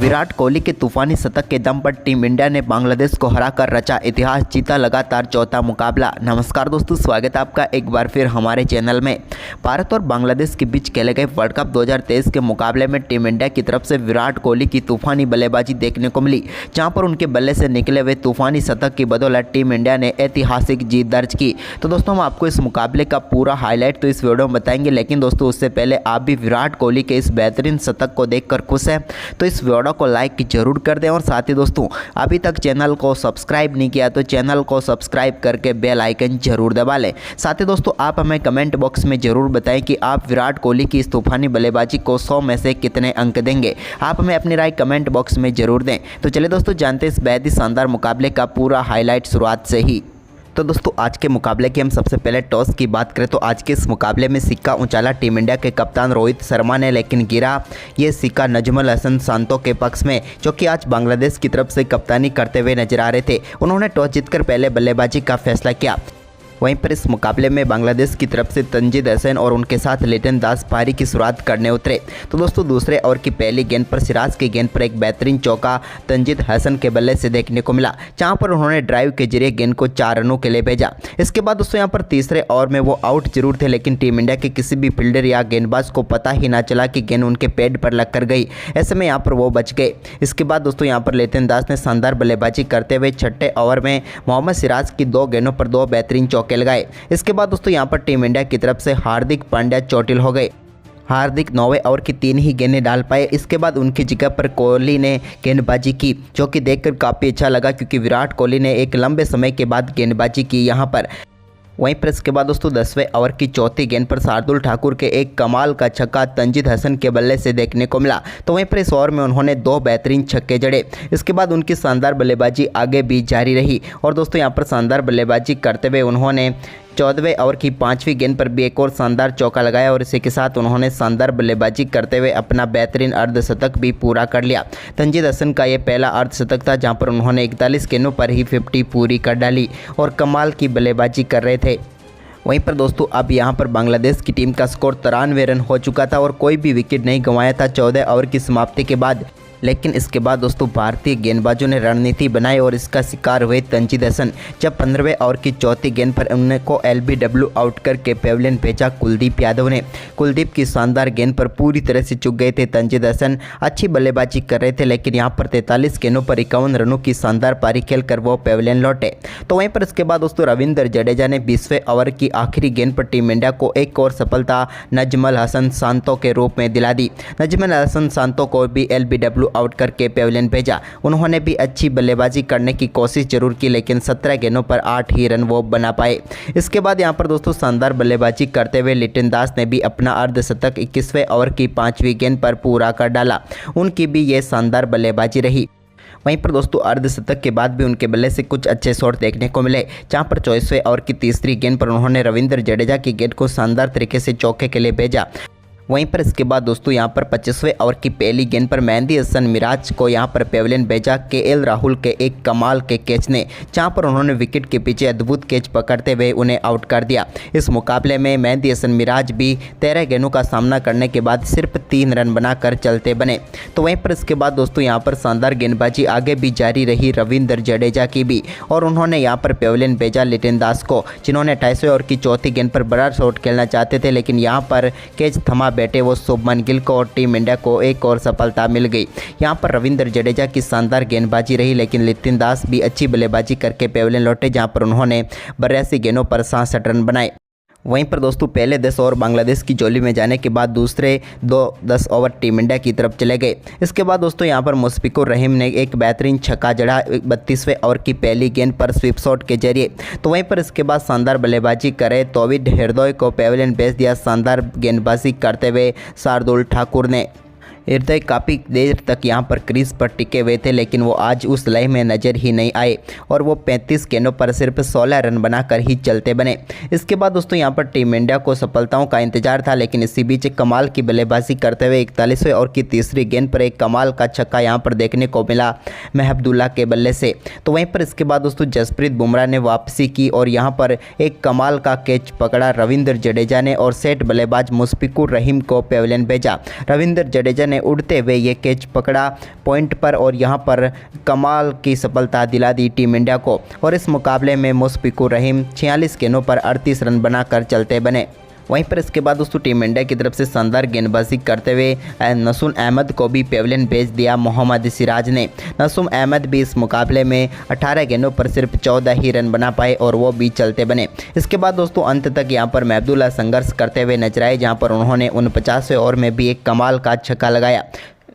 विराट कोहली के तूफानी शतक के दम पर टीम इंडिया ने बांग्लादेश को हराकर रचा इतिहास, जीता लगातार चौथा मुकाबला। नमस्कार दोस्तों, स्वागत है आपका एक बार फिर हमारे चैनल में। भारत और बांग्लादेश के बीच खेले गए वर्ल्ड कप 2023 के मुकाबले में टीम इंडिया की तरफ से विराट कोहली की तूफानी बल्लेबाजी देखने को मिली, जहां पर उनके बल्ले से निकले हुए तूफानी शतक की बदौलत टीम इंडिया ने ऐतिहासिक जीत दर्ज की। तो दोस्तों, हम आपको इस मुकाबले का पूरा हाईलाइट तो इस वीडियो में बताएंगे, लेकिन दोस्तों उससे पहले आप भी विराट कोहली के इस बेहतरीन शतक को देखकर खुश हैं तो इस वीडियो को लाइक जरूर कर दें। और साथ ही दोस्तों, अभी तक चैनल को सब्सक्राइब नहीं किया तो चैनल को सब्सक्राइब करके बेल आइकन जरूर दबा लें। साथ ही दोस्तों, आप हमें कमेंट बॉक्स में जरूर बताएं कि आप विराट कोहली की इस तूफानी बल्लेबाजी को 100 में से कितने अंक देंगे। आप हमें अपनी राय कमेंट बॉक्स में जरूर दें। तो चलिए दोस्तों, जानते हैं इस बेहद ही शानदार मुकाबले का पूरा हाईलाइट शुरुआत से ही। तो दोस्तों, आज के मुकाबले की हम सबसे पहले टॉस की बात करें तो आज के इस मुकाबले में सिक्का उछाला टीम इंडिया के कप्तान रोहित शर्मा ने, लेकिन गिरा ये सिक्का नजमुल हसन शांतो के पक्ष में, जो कि आज बांग्लादेश की तरफ से कप्तानी करते हुए नजर आ रहे थे। उन्होंने टॉस जीतकर पहले बल्लेबाजी का फैसला किया। वहीं पर इस मुकाबले में बांग्लादेश की तरफ से तंजीद हसन और उनके साथ लिटन दास पारी की शुरुआत करने उतरे। तो दोस्तों, दूसरे ओवर की पहली गेंद पर सिराज की गेंद पर एक बेहतरीन चौका तंजीद हसन के बल्ले से देखने को मिला, जहां पर उन्होंने ड्राइव के जरिए गेंद को 4 रनों के लिए भेजा। इसके बाद दोस्तों यहां पर तीसरे ओवर में वो आउट जरूर थे, लेकिन टीम इंडिया के किसी भी फील्डर या गेंदबाज को पता ही ना चला कि गेंद उनके पैड पर लग कर गई। ऐसे में यहाँ पर वो बच गए। इसके बाद दोस्तों यहाँ पर लिटन दास ने शानदार बल्लेबाजी करते हुए छठे ओवर में मोहम्मद सिराज की 2 गेंदों पर 2 बेहतरीन चौके लगाए। इसके बाद दोस्तों यहाँ पर टीम इंडिया की तरफ से हार्दिक पांड्या चोटिल हो गए। हार्दिक 9वें ओवर की 3 ही गेंदें डाल पाए। इसके बाद उनकी जगह पर कोहली ने गेंदबाजी की, जो कि देखकर काफ़ी अच्छा लगा, क्योंकि विराट कोहली ने एक लंबे समय के बाद गेंदबाजी की यहाँ पर। वहीं पर इसके बाद दोस्तों 10वें ओवर की चौथी गेंद पर शार्दुल ठाकुर के एक कमाल का छक्का तंजीद हसन के बल्ले से देखने को मिला। तो वहीं पर इस ओवर में उन्होंने 2 बेहतरीन छक्के जड़े। इसके बाद उनकी शानदार बल्लेबाजी आगे भी जारी रही और दोस्तों यहाँ पर शानदार बल्लेबाजी करते हुए उन्होंने 14वें ओवर की 5वीं गेंद पर भी एक और शानदार चौका लगाया और इसी के साथ उन्होंने शानदार बल्लेबाजी करते हुए अपना बेहतरीन अर्धशतक भी पूरा कर लिया। तंजीद हसन का ये पहला अर्धशतक था, जहां पर उन्होंने 41 गेंदों पर ही 50 पूरी कर डाली और कमाल की बल्लेबाजी कर रहे थे। वहीं पर दोस्तों अब यहां पर बांग्लादेश की टीम का स्कोर 93 रन हो चुका था और कोई भी विकेट नहीं गंवाया था 14 ओवर की समाप्ति के बाद। लेकिन इसके बाद दोस्तों भारतीय गेंदबाजों ने रणनीति बनाई और इसका शिकार हुए तंजीद हसन, जब 15वें ओवर की चौथी गेंद पर उनको LBW आउट करके पेविलियन भेजा कुलदीप यादव ने। कुलदीप की शानदार गेंद पर पूरी तरह से चूक गए थे तंजीद हसन। अच्छी बल्लेबाजी कर रहे थे, लेकिन यहाँ पर 43 गेंदों पर 51 रनों की शानदार पारी खेलकर वो पेविलियन लौटे। तो वहीं पर इसके बाद दोस्तों रविंद्र जडेजा ने 20वें ओवर की आखिरी गेंद पर टीम इंडिया को एक और सफलता नजमुल हसन शांतो के रूप में दिला दी। नजमुल हसन शांतो को भी LBW आउट करके पेविलियन भेजा। उन्होंने भी अच्छी बल्लेबाजी करने की कोशिश जरूर की, लेकिन 17 गेंदों पर 8 ही रन वो बना पाए। इसके बाद यहां पर दोस्तों शानदार बल्लेबाजी करते हुए लिटन दास ने भी अपना अर्धशतक 21वें ओवर की 5वीं गेंद पर पूरा कर डाला। उनकी भी ये शानदार बल्लेबाजी रही। वहीं पर दोस्तों अर्धशतक के बाद भी उनके बल्ले से कुछ अच्छे शॉट देखने को मिले, जहां पर 24वें ओवर की तीसरी गेंद पर उन्होंने रविंद्र जडेजा की गेंद को शानदार तरीके से चौके के लिए भेजा। वहीं पर इसके बाद दोस्तों यहां पर 25वें ओवर की पहली गेंद पर मेहंदी हसन मिराज को यहां पर पेविलियन भेजा KL राहुल के एक कमाल के कैच ने, जहां पर उन्होंने विकेट के पीछे अद्भुत कैच पकड़ते हुए उन्हें आउट कर दिया। इस मुकाबले में मेहंदी हसन मिराज भी 13 गेंदों का सामना करने के बाद सिर्फ 3 रन बनाकर चलते बने। तो वहीं पर इसके बाद दोस्तों यहां पर शानदार गेंदबाजी आगे भी जारी रही रविंद्र जडेजा की भी, और उन्होंने यहां पर पेविलियन भेजा लिटन दास को, जिन्होंने 28वें ओवर की चौथी गेंद पर बड़ा शॉट खेलना चाहते थे, लेकिन यहां पर कैच थमा बैठे वो शुभमन गिल को और टीम इंडिया को एक और सफलता मिल गई। यहां पर रविंद्र जडेजा की शानदार गेंदबाजी रही, लेकिन लिटन दास भी अच्छी बल्लेबाजी करके पेविलियन लौटे, जहां पर उन्होंने 82 गेंदों पर 67 रन बनाए। वहीं पर दोस्तों पहले 10 ओवर बांग्लादेश की झोली में जाने के बाद दूसरे 10 ओवर टीम इंडिया की तरफ चले गए। इसके बाद दोस्तों यहां पर मुशफिकुर रहीम ने एक बेहतरीन छक्का जड़ा 32वें ओवर की पहली गेंद पर स्वीप शॉट के जरिए। तो वहीं पर इसके बाद शानदार बल्लेबाजी करे तौहीद हृदय को पेविलियन भेज दिया। शानदार गेंदबाजी करते हुए शार्दुल ठाकुर ने। हृदय काफ़ी देर तक यहां पर क्रीज पर टिके हुए थे, लेकिन वो आज उस लय में नज़र ही नहीं आए और वो 35 गेंदों पर सिर्फ 16 रन बनाकर ही चलते बने। इसके बाद दोस्तों यहां पर टीम इंडिया को सफलताओं का इंतजार था, लेकिन इसी बीच कमाल की बल्लेबाजी करते हुए 41वें ओवर की तीसरी गेंद पर एक कमाल का छक्का यहां पर देखने को मिला महबूबुल्लाह के बल्ले से। तो वहीं पर इसके बाद दोस्तों जसप्रीत बुमराह ने वापसी की और यहां पर एक कमाल का कैच पकड़ा रविंद्र जडेजा ने और सेट बल्लेबाज मुशफिकुर रहीम को पेविलियन भेजा। रविंद्र जडेजा ने ने उड़ते हुए ये कैच पकड़ा पॉइंट पर और यहाँ पर कमाल की सफलता दिला दी टीम इंडिया को। और इस मुकाबले में मुशफिकुर रहीम 46 गेंदों पर 38 रन बनाकर चलते बने। वहीं पर इसके बाद दोस्तों टीम इंडिया की तरफ से शानदार गेंदबाजी करते हुए नसून अहमद को भी पेविलियन भेज दिया मोहम्मद सिराज ने। नसून अहमद भी इस मुकाबले में 18 गेंदों पर सिर्फ 14 ही रन बना पाए और वो भी चलते बने। इसके बाद दोस्तों अंत तक यहां पर महमूदुल्लाह संघर्ष करते हुए नजर आए, जहां पर उन्होंने 49वें ओवर में भी एक कमाल का छक्का लगाया।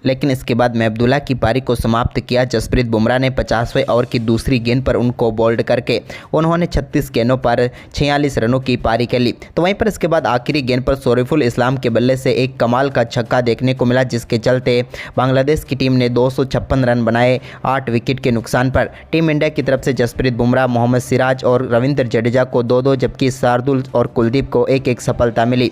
लेकिन इसके बाद महमूदुल्लाह की पारी को समाप्त किया। जसप्रीत बुमराह ने 50वें ओवर की दूसरी गेंद पर उनको बोल्ड करके उन्होंने 36 गेंदों पर 46 रनों की पारी खेली। तो वहीं पर इसके बाद आखिरी गेंद पर शरीफुल इस्लाम के बल्ले से एक कमाल का छक्का देखने को मिला, जिसके चलते बांग्लादेश की टीम ने 256 रन बनाए 8 विकेट के नुकसान पर। टीम इंडिया की तरफ से जसप्रीत बुमराह, मोहम्मद सिराज और रविंद्र जडेजा को 2-2 जबकि शार्दुल और कुलदीप को 1-1 सफलता मिली।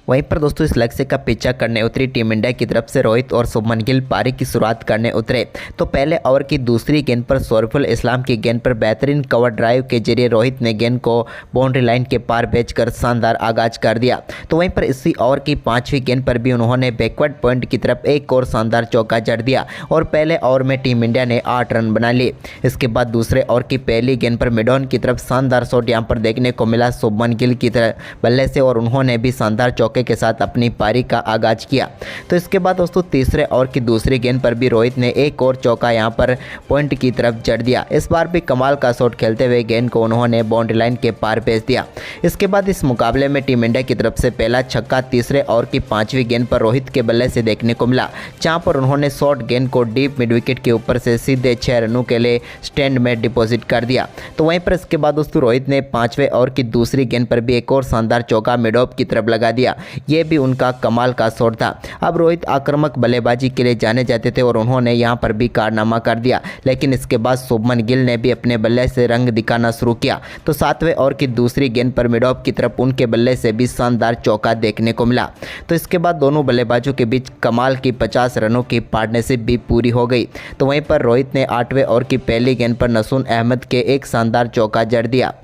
वहीं पर दोस्तों इस लक्ष्य का पीछा करने उतरी टीम इंडिया की तरफ से रोहित और शुभमन गिल पारी की शुरुआत करने उतरे। तो पहले ओवर की दूसरी गेंद पर शरीफुल इस्लाम की गेंद पर बेहतरीन कवर ड्राइव के जरिए रोहित ने गेंद को बाउंड्री लाइन के पार भेजकर शानदार आगाज कर दिया। तो वहीं पर इसी ओवर की 5वीं गेंद पर भी उन्होंने बैकवर्ड पॉइंट की तरफ एक और शानदार चौका जड़ दिया और पहले ओवर में टीम इंडिया ने 8 रन बना लिए। इसके बाद दूसरे ओवर की पहली गेंद पर मिडॉन की तरफ शानदार शॉट यहाँ पर देखने को मिला शुभमन गिल की तरफ बल्ले से और उन्होंने भी शानदार चौके के साथ अपनी पारी का आगाज किया। तो इसके बाद दोस्तों तीसरे ओवर की दूसरी गेंद पर भी रोहित ने एक और चौका यहां पर पॉइंट की तरफ जड़ दिया। इस बार भी कमाल का शॉट खेलते हुए गेंद को उन्होंने बाउंड्री लाइन के पार भेज दिया। इसके बाद इस मुकाबले में टीम इंडिया की तरफ से पहला छक्का तीसरे ओवर की 5वीं गेंद पर रोहित के बल्ले से देखने को मिला, जहां पर उन्होंने शॉर्ट गेंद को डीप मिड विकेट के ऊपर से सीधे 6 रनों के लिए स्टैंड में डिपॉजिट कर दिया। तो वहीं पर इसके बाद दोस्तों रोहित ने 5वें ओवर की दूसरी गेंद पर भी एक और शानदार चौका मिड ऑफ की तरफ लगा दिया। ये भी उनका कमाल का शॉट था। अब रोहित आक्रामक बल्लेबाजी के लिए जाने जाते थे और उन्होंने यहां पर भी कारनामा कर दिया। लेकिन इसके बाद शुभमन गिल ने भी अपने बल्ले से रंग दिखाना शुरू किया। तो 7वें ओवर की दूसरी गेंद पर मिड ऑफ की तरफ उनके बल्ले से भी शानदार चौका देखने को मिला। तो इसके बाद दोनों बल्लेबाजों के बीच कमाल की 50 रनों की पार्टनरशिप भी पूरी हो गई। तो वहीं पर रोहित ने 8वें ओवर की पहली गेंद पर नसून अहमद के एक शानदार चौका जड़ दिया।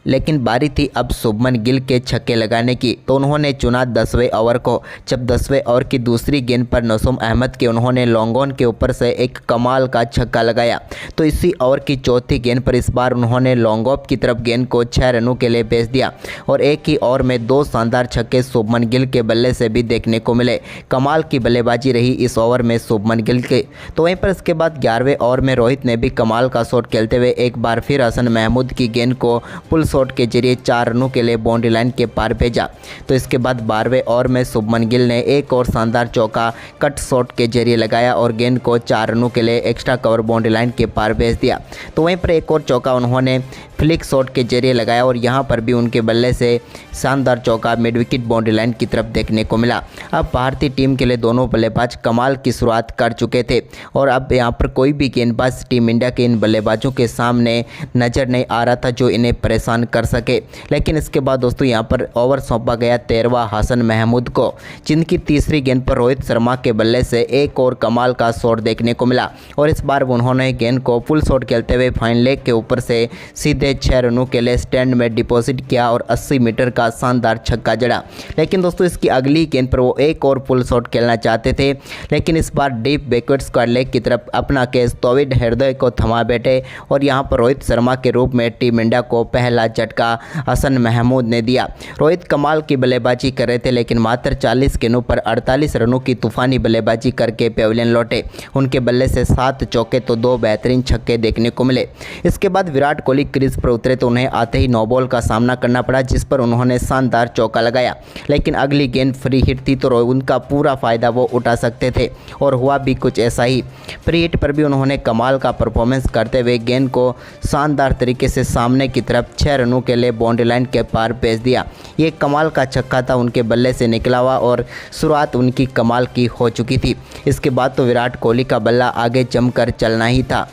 लेकिन बारी थी अब शुभमन गिल के छक्के लगाने की। तो उन्होंने चुना 10वें ओवर को, जब 10वें ओवर की दूसरी गेंद पर नसूम अहमद के उन्होंने लॉन्ग ऑन के ऊपर से एक कमाल का छक्का लगाया। तो इसी ओवर की चौथी गेंद पर इस बार उन्होंने लॉन्ग ऑफ की तरफ गेंद को 6 रनों के लिए भेज दिया और एक ही ओवर में 2 शानदार छक्के शुभमन गिल के बल्ले से भी देखने को मिले। कमाल की बल्लेबाजी रही इस ओवर में शुभमन गिल के। तो वहीं पर इसके बाद 11वें ओवर में रोहित ने भी कमाल का शॉट खेलते हुए एक बार फिर हसन महमूद की गेंद को पुल शॉट के जरिए 4 रनों के लिए बाउंड्री लाइन के पार भेजा। तो इसके बाद 12वें ओवर में शुभमन गिल ने एक और शानदार चौका कट शॉट के जरिए लगाया और गेंद को 4 रनों के लिए एक्स्ट्रा कवर बाउंड्री लाइन के पार भेज दिया। तो वहीं पर एक और चौका उन्होंने फ्लिक शॉट के जरिए लगाया और यहां पर भी उनके बल्ले से शानदार चौका मिड विकेट बाउंड्री लाइन की तरफ देखने को मिला। अब भारतीय टीम के लिए दोनों बल्लेबाज कमाल की शुरुआत कर चुके थे और अब यहां पर कोई भी गेंदबाज टीम इंडिया के इन बल्लेबाजों के सामने नज़र नहीं आ रहा था जो इन्हें परेशान कर सके। लेकिन इसके बाद दोस्तों यहां पर ओवर सौंपा गया 13वां हसन महमूद को, जिनकी तीसरी गेंद पर रोहित शर्मा के बल्ले से एक और कमाल का शॉट देखने को मिला और इस बार उन्होंने गेंद को फुल शॉट खेलते हुए फाइन लेग के ऊपर से सीधे 6 रनों के लिए स्टैंड में डिपॉजिट किया और 80 मीटर का शानदार छक्का जड़ा। लेकिन दोस्तों इसकी अगली गेंद पर वो एक और फुल शॉट खेलना चाहते थे, लेकिन इस बार डीप बैकवर्ड स्क्वायर लेग की तरफ अपना केस तौहीद हृदय को थमा बैठे और यहां पर रोहित शर्मा के रूप में टीम इंडिया को पहला झटका हसन महमूद ने दिया। रोहित कमाल की बल्लेबाजी कर रहे थे, लेकिन मात्र 40 गेंदों पर 48 रनों की तूफानी बल्लेबाजी करके पेविलियन लौटे। उनके बल्ले से 7 चौके तो 2 बेहतरीन छक्के देखने को मिले। इसके बाद विराट कोहली क्रीज पर उतरे तो उन्हें आते ही 9 बॉल का सामना करना पड़ा, जिस पर उन्होंने शानदार चौका लगाया। लेकिन अगली गेंद फ्री हिट थी तो उनका पूरा फ़ायदा वो उठा सकते थे और हुआ भी कुछ ऐसा ही। फ्री हिट पर भी उन्होंने कमाल का परफॉर्मेंस करते हुए गेंद को शानदार तरीके से सामने की तरफ 6 रनों के लिए बाउंड्री लाइन के पार भेज दिया। ये कमाल का छक्का था, उनके बल्ले से निकला हुआ और शुरुआत उनकी कमाल की हो चुकी थी। इसके बाद तो विराट कोहली का बल्ला आगे जमकर चलना ही था।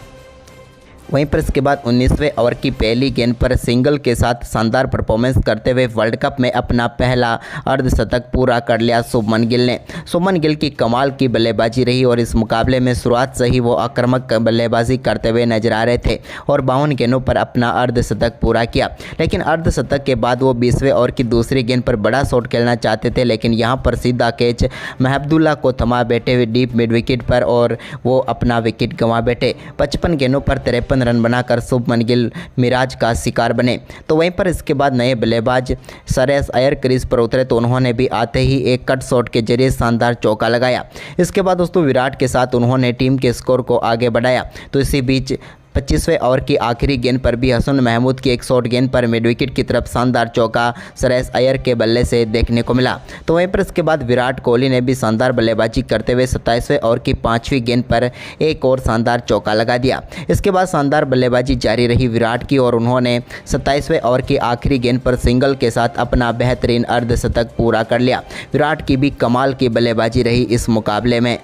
वहीं पर इसके बाद 19वें ओवर की पहली गेंद पर सिंगल के साथ शानदार परफॉर्मेंस करते हुए वर्ल्ड कप में अपना पहला अर्धशतक पूरा कर लिया शुभमन गिल ने। शुभमन गिल की कमाल की बल्लेबाजी रही और इस मुकाबले में शुरुआत से ही वो आक्रामक बल्लेबाजी करते हुए नजर आ रहे थे और 52 गेंदों पर अपना अर्धशतक पूरा किया। लेकिन अर्धशतक के बाद वो 20वें ओवर की दूसरी गेंद पर बड़ा शॉट खेलना चाहते थे, लेकिन यहाँ पर सीधा कैच महबुल्ला को थमा बैठे हुए डीप मिड विकेट पर और वो अपना विकेट गंवा बैठे। 55 गेंदों पर 53 रन बनाकर शुभमन गिल मिराज का शिकार बने। तो वहीं पर इसके बाद नए बल्लेबाज श्रेयस अय्यर क्रीज पर उतरे तो उन्होंने भी आते ही एक कट शॉट के जरिए शानदार चौका लगाया। इसके बाद दोस्तों विराट के साथ उन्होंने टीम के स्कोर को आगे बढ़ाया। तो इसी बीच 25वें ओवर की आखिरी गेंद पर भी हसन महमूद की एक शॉर्ट गेंद पर मिड विकेट की तरफ शानदार चौका श्रेयस अय्यर के बल्ले से देखने को मिला। तो वहीं पर इसके बाद विराट कोहली ने भी शानदार बल्लेबाजी करते हुए 27वें ओवर की 5वीं गेंद पर एक और शानदार चौका लगा दिया। इसके बाद शानदार बल्लेबाजी जारी रही विराट की और उन्होंने 27वें ओवर की आखिरी गेंद पर सिंगल के साथ अपना बेहतरीन अर्धशतक पूरा कर लिया। विराट की भी कमाल की बल्लेबाजी रही इस मुकाबले में।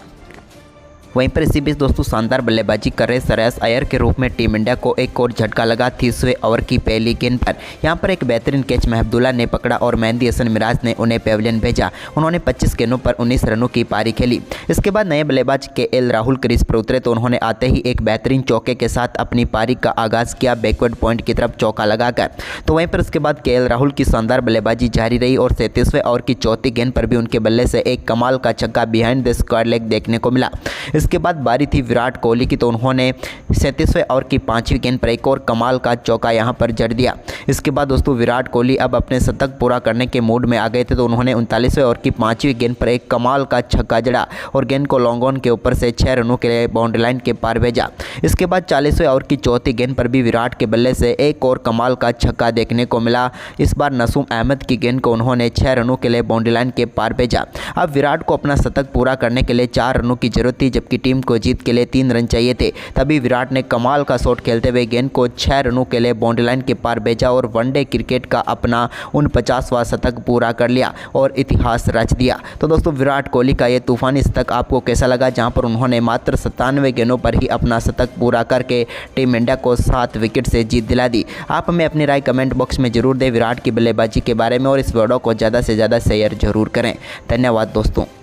वहीं पर इसी बीच दोस्तों शानदार बल्लेबाजी कर रहे श्रेयस अय्यर के रूप में टीम इंडिया को एक और झटका लगा 30वें ओवर की पहली गेंद पर। यहां पर एक बेहतरीन कैच महबुल्ला ने पकड़ा और मेहंदी हसन मिराज ने उन्हें पेविलियन भेजा। उन्होंने 25 गेंदों पर 19 रनों की पारी खेली। इसके बाद नए बल्लेबाज केएल राहुल क्रीज पर उतरे तो उन्होंने आते ही एक बेहतरीन चौके के साथ अपनी पारी का आगाज़ किया बैकवर्ड पॉइंट की तरफ चौका लगाकर। तो वहीं पर इसके बाद केएल राहुल की शानदार बल्लेबाजी जारी रही और 37वें ओवर की चौथी गेंद पर भी उनके बल्ले से एक कमाल का छक्का बिहाइंड द स्क्वायर लेग देखने को मिला। इसके बाद बारी थी विराट कोहली की तो उन्होंने 37वें ओवर की 5वीं गेंद पर एक और कमाल का चौका यहां पर जड़ दिया। इसके बाद दोस्तों विराट कोहली अब अपने शतक पूरा करने के मूड में आ गए थे तो उन्होंने 39वें ओवर की 5वीं गेंद पर एक कमाल का छक्का जड़ा और गेंद को लॉन्ग ऑन के ऊपर से 6 रनों के लिए बाउंड्री लाइन के पार भेजा। इसके बाद 40वें ओवर की चौथी गेंद पर भी विराट के बल्ले से एक और कमाल का छक्का देखने को मिला। इस बार नसूम अहमद की गेंद को उन्होंने 6 रनों के लिए बाउंड्री लाइन के पार भेजा। अब विराट को अपना शतक पूरा करने के लिए 4 रनों की जरूरत थी, जबकि टीम को जीत के लिए 3 रन चाहिए थे। तभी विराट ने कमाल का शॉट खेलते हुए गेंद को 6 रनों के लिए बाउंड्री लाइन के पार भेजा और वनडे क्रिकेट का अपना 49वां शतक पूरा कर लिया और इतिहास रच दिया। तो दोस्तों विराट कोहली का ये तूफानी शतक आपको कैसा लगा, जहां पर उन्होंने मात्र 97 गेंदों पर ही अपना शतक पूरा करके टीम इंडिया को 7 विकेट से जीत दिला दी। आप हमें अपनी राय कमेंट बॉक्स में जरूर दें विराट की बल्लेबाजी के बारे में और इस वीडियो को ज़्यादा से ज़्यादा शेयर जरूर करें। धन्यवाद दोस्तों।